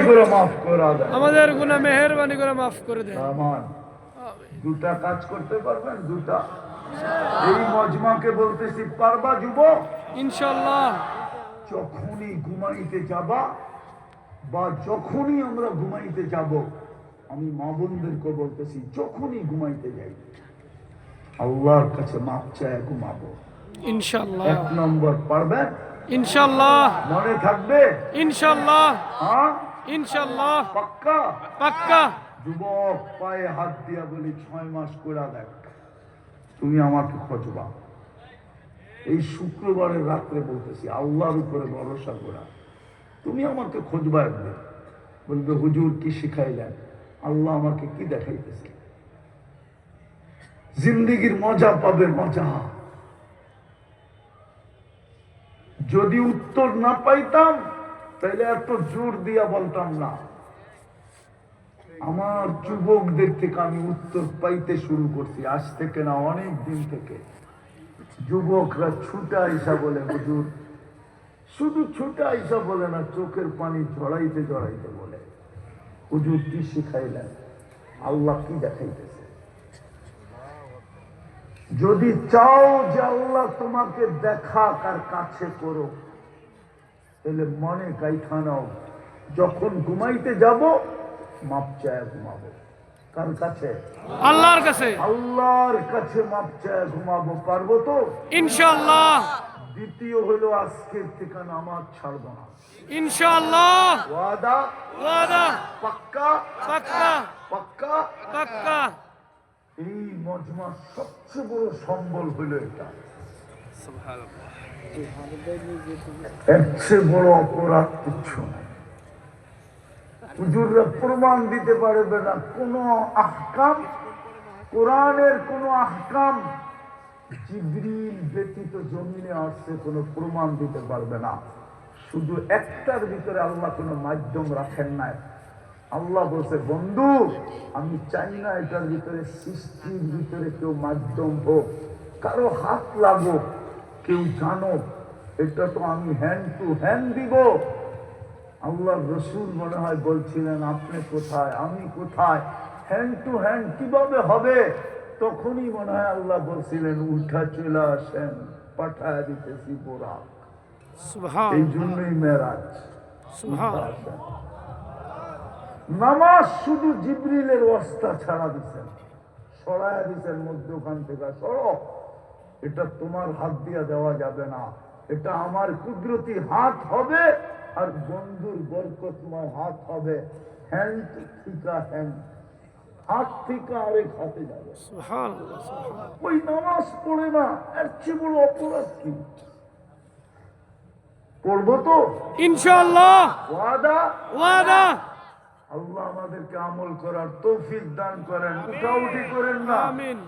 করে মাফ করে দেন, আমাদের গুনাহ মেহেরবানি করে মাফ করে দেন। আমার দুটা কাজ করতে পারবেন, দুটা। এই মজমাকে বলতেছি, পারবা যুবক? ইনশাআল্লাহ। যখনই ঘুমাইতে যাবা বা যখনই আমরা ঘুমাইতে যাব, আমি মা বোনদেরকে বলতেছি, যখনই ঘুমাইতে যাই আল্লাহর কাছে মাপ চায় ঘুমাবো। ইনশাআল্লাহ। 1 নম্বর পারবেন? ইনশাআল্লাহ। মনে থাকবে? ইনশাআল্লাহ। হ্যাঁ, ইনশাআল্লাহ। পাক্কা? পাক্কা। যুবক পায়ে হাত দিয়া বলি, 6 মাস করে দেখ, তুমি আমাকে খোঁজবা। এই শুক্রবারের রাত্রে বলতেছি, আল্লাহর উপরে ভরসা করা, তুমি আমাকে খোঁজবা একদিন। বলবে, হুজুর কি শিখাইলেন? আল্লাহ আমাকে কি দেখাইতেছে? জিন্দেগির মজা পাবে, মজা। যদি উত্তর না পাইতাম তাহলে এত জোর দিয়া বলতাম না। আমার যুবকদের থেকে আমি উত্তর পাইতে শুরু করছি, আজ থেকে না, অনেক দিন থেকে। যুবকরা ছুটা আইসা বলে, হুজুর, শুধু ছুটা আইসা বলে না, চোখের পানি জড়াইতে জড়াইতে বলে, হুজুর কি শিখাইলেন? আল্লাহ কি দেখাইতেছে? যদি চাও যে আল্লাহ তোমাকে দেখাক আর কাছে করো, তাহলে মনে গাইথা নাও, যখন ঘুমাইতে যাব মাপ চায় ঘুমাবো। কার কাছে? আল্লাহর কাছে। আল্লাহর কাছে মাপ চায় ঘুমাবো। পারবো তো? ইনশাআল্লাহ। দ্বিতীয় হলো, আজকের থেকে নামাজ ছাড়বো না। ইনশাআল্লাহ। ওয়াদা? ওয়াদা। পাক্কা? পাক্কা। পাক্কা? পাক্কা। এই মজমার সবচেয়ে বড় সম্বল হলো এটা। এর চেয়ে বড় অপরাধ কিচ্ছু নাই। হুজুররা প্রমাণ দিতে পারবে না কোন আহকাম, কোরআনের কোন আহকাম জিবরিল ব্যতীত জমিনে আসছে, কোন প্রমাণ দিতে পারবে না। শুধু একটার ভিতরে আল্লাহ কোন মাধ্যম রাখেন নাই। আল্লাহ বলছে, বন্ধু, আমি চাই না এটার ভিতরে সৃষ্টির ভিতরে কেউ মাধ্যম হোক, কারো হাত লাগুক, কেউ জানো, এটা তো আমি হ্যান্ড টু হ্যান্ড দিব। আল্লাহ রসুল মনে হয় বলছিলেন, আপনি কোথায়, আমি কোথায়, হ্যান্ড টু হ্যান্ড কিভাবে হবে? তখনই মনে হয় আল্লাহ বলছিলেন, উঠা চলে আসেন, পাঠায় দিতেছি বোরাক। এই জন্যই মেরাজ। নামাজ শুধু জিবরিলের ওয়াস্তা ছাড়া দিচ্ছেন, সরাইয়া দিচ্ছেন মধ্যখান থেকে, সরো, এটা তোমার হাত দিয়া দেওয়া যাবে না, এটা আমার কুদরতি হাত হবে, আর বন্ধুর বরকতময় হাত হবে। হ্যান্ড থিকা হ্যান্ড, হাত থেকে আরেক হাতে যাবে। ওই নামাজ পড়ে না, এর চেয়ে বড় অপরাধ কি? পড়বো তো ইনশাআল্লাহ। ওয়াদা? ওয়াদা। আল্লাহ আমাদেরকে আমল করার তৌফিক দান করেন, উঠাউঠি করেন না। আমিন।